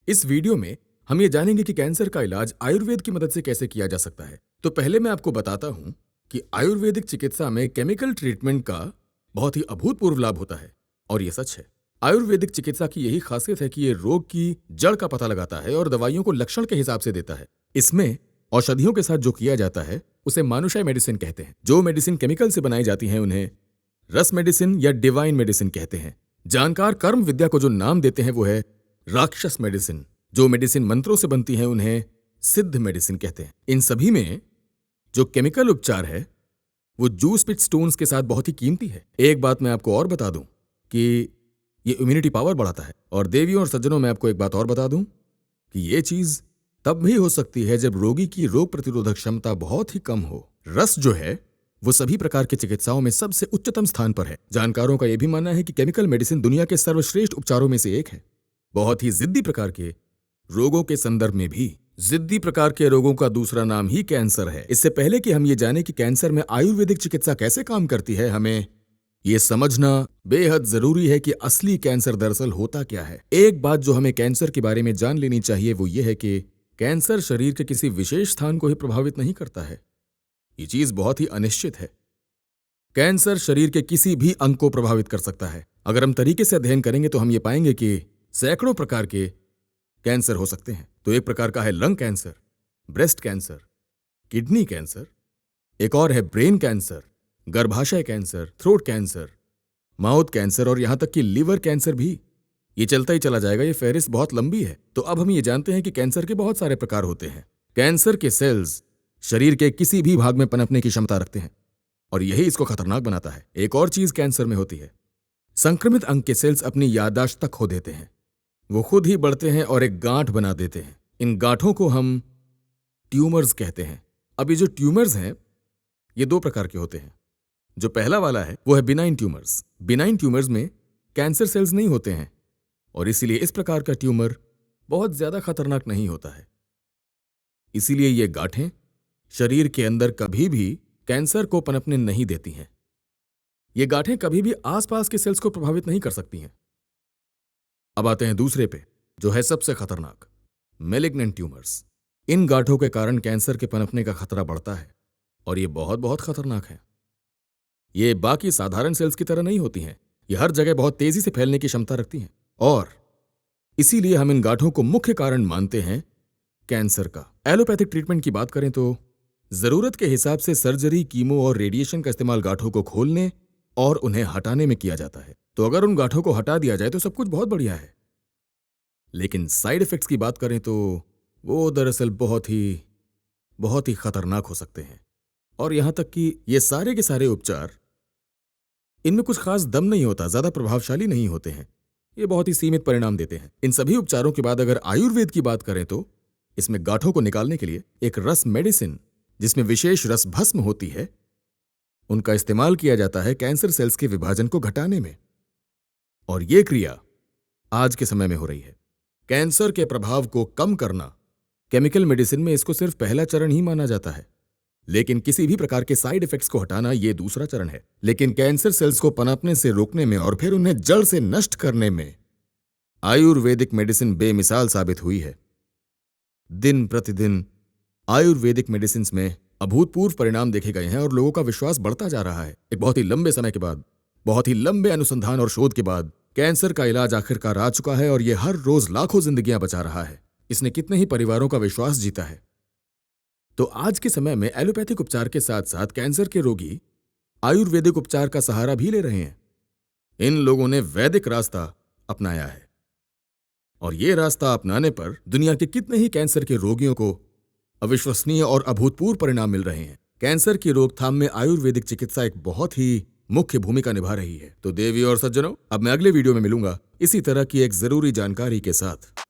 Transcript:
इस वीडियो में हम ये जानेंगे कि कैंसर का इलाज आयुर्वेद की मदद से कैसे किया जा सकता है। तो पहले मैं आपको बताता हूं कि आयुर्वेदिक चिकित्सा में केमिकल ट्रीटमेंट का बहुत ही अभूतपूर्व लाभ होता है और ये सच है। आयुर्वेदिक चिकित्सा की यही खासियत है कि ये रोग की जड़ का पता लगाता है और दवाइयों को लक्षण के हिसाब से देता है। इसमें औषधियों के साथ जो किया जाता है उसे मानुषाय मेडिसिन कहते हैं। जो मेडिसिन केमिकल से बनाई जाती है उन्हें रस मेडिसिन या डिवाइन मेडिसिन कहते हैं। जानकार कर्म विद्या को जो नाम देते हैं वो है राक्षस मेडिसिन। जो मेडिसिन मंत्रों से बनती है उन्हें सिद्ध मेडिसिन कहते हैं। इन सभी में जो केमिकल उपचार है वो जूस पिट स्टोन्स के साथ बहुत ही कीमती है। एक बात मैं आपको और बता दूं कि ये इम्यूनिटी पावर बढ़ाता है। और देवियों और सज्जनों, मैं आपको एक बात और बता दूं कि ये चीज तब भी हो सकती है जब रोगी की रोग प्रतिरोधक क्षमता बहुत ही कम हो। रस जो है वो सभी प्रकार की चिकित्साओं में सबसे उच्चतम स्थान पर है। जानकारों का यह भी मानना है कि केमिकल मेडिसिन दुनिया के सर्वश्रेष्ठ उपचारों में से एक है। बहुत ही जिद्दी प्रकार के रोगों के संदर्भ में भी जिद्दी प्रकार के रोगों का दूसरा नाम ही कैंसर है। इससे पहले कि हम ये जाने कि कैंसर में आयुर्वेदिक चिकित्सा कैसे काम करती है, हमें ये समझना बेहद जरूरी है कि असली कैंसर दरअसल होता क्या है। एक बात जो हमें कैंसर के बारे में जान लेनी चाहिए वो ये है कि कैंसर शरीर के किसी विशेष स्थान को ही प्रभावित नहीं करता है। ये चीज बहुत ही अनिश्चित है। कैंसर शरीर के किसी भी अंग को प्रभावित कर सकता है। अगर हम तरीके से अध्ययन करेंगे तो हम ये पाएंगे कि सैकड़ों प्रकार के कैंसर हो सकते हैं। तो एक प्रकार का है lung cancer, breast cancer, kidney cancer, एक और है ब्रेन कैंसर, गर्भाशय cancer, throat cancer, mouth cancer और यहां तक कि लिवर कैंसर भी। ये चलता ही चला जाएगा, ये फहरिस्त बहुत लंबी है। तो अब हम ये जानते हैं कि कैंसर के बहुत सारे प्रकार होते हैं। कैंसर के सेल्स शरीर के किसी भी भाग में पनपने की क्षमता रखते हैं और यही इसको खतरनाक बनाता है। एक और चीज कैंसर में होती है, संक्रमित अंग के सेल्स अपनी याददाश्त तक खो देते हैं। वो खुद ही बढ़ते हैं और एक गांठ बना देते हैं। इन गांठों को हम ट्यूमर्स कहते हैं। अब ये जो ट्यूमर्स हैं ये दो प्रकार के होते हैं। जो पहला वाला है वो है बिनाइन ट्यूमर्स। बिनाइन ट्यूमर्स में कैंसर सेल्स नहीं होते हैं और इसीलिए इस प्रकार का ट्यूमर बहुत ज्यादा खतरनाक नहीं होता है। इसीलिए ये गांठें शरीर के अंदर कभी भी कैंसर को पनपने नहीं देती हैं। ये गांठें कभी भी आसपास के सेल्स को प्रभावित नहीं कर सकती हैं। अब आते हैं दूसरे पे, जो है सबसे खतरनाक, मैलिग्नेंट ट्यूमर्स। इन गांठों के कारण कैंसर के पनपने का खतरा बढ़ता है और ये बहुत बहुत खतरनाक है। ये बाकी साधारण सेल्स की तरह नहीं होती हैं। ये हर जगह बहुत तेजी से फैलने की क्षमता रखती हैं और इसीलिए हम इन गांठों को मुख्य कारण मानते हैं कैंसर का। एलोपैथिक ट्रीटमेंट की बात करें तो जरूरत के हिसाब से सर्जरी, कीमो और रेडिएशन का इस्तेमाल गांठों को खोलने और उन्हें हटाने में किया जाता है। तो अगर उन गांठों को हटा दिया जाए तो सब कुछ बहुत बढ़िया है। लेकिन साइड इफेक्ट्स की बात करें तो वो दरअसल बहुत ही खतरनाक हो सकते हैं। और यहां तक कि ये सारे के सारे उपचार, इनमें कुछ खास दम नहीं होता, ज्यादा प्रभावशाली नहीं होते हैं। ये बहुत ही सीमित परिणाम देते हैं। इन सभी उपचारों के बाद अगर आयुर्वेद की बात करें तो इसमें गांठों को निकालने के लिए एक रस मेडिसिन, जिसमें विशेष रस भस्म होती है, उनका इस्तेमाल किया जाता है कैंसर सेल्स के विभाजन को घटाने में। और यह क्रिया आज के समय में हो रही है। कैंसर के प्रभाव को कम करना, केमिकल मेडिसिन में इसको सिर्फ पहला चरण ही माना जाता है, लेकिन किसी भी प्रकार के साइड इफेक्ट्स को हटाना यह दूसरा चरण है। लेकिन कैंसर सेल्स को पनपने से रोकने में और फिर उन्हें जड़ से नष्ट करने में आयुर्वेदिक मेडिसिन बेमिसाल साबित हुई है। दिन प्रतिदिन आयुर्वेदिक मेडिसिन में अभूतपूर्व परिणाम देखे गए हैं और लोगों का विश्वास बढ़ता जा रहा है। एक बहुत ही लंबे समय के बाद, बहुत ही लंबे अनुसंधान और शोध के बाद कैंसर का इलाज आखिरकार आ चुका है और यह हर रोज लाखों जिंदगियां बचा रहा है। इसने कितने ही परिवारों का विश्वास जीता है। तो आज के समय में एलोपैथिक उपचार के साथ साथ कैंसर के रोगी आयुर्वेदिक उपचार का सहारा भी ले रहे हैं। इन लोगों ने वैदिक रास्ता अपनाया है और यह रास्ता अपनाने पर दुनिया के कितने ही कैंसर के रोगियों को अविश्वसनीय और अभूतपूर्व परिणाम मिल रहे हैं। कैंसर की रोकथाम में आयुर्वेदिक चिकित्सा एक बहुत ही मुख्य भूमिका निभा रही है। तो देवी और सज्जनों, अब मैं अगले वीडियो में मिलूंगा इसी तरह की एक जरूरी जानकारी के साथ।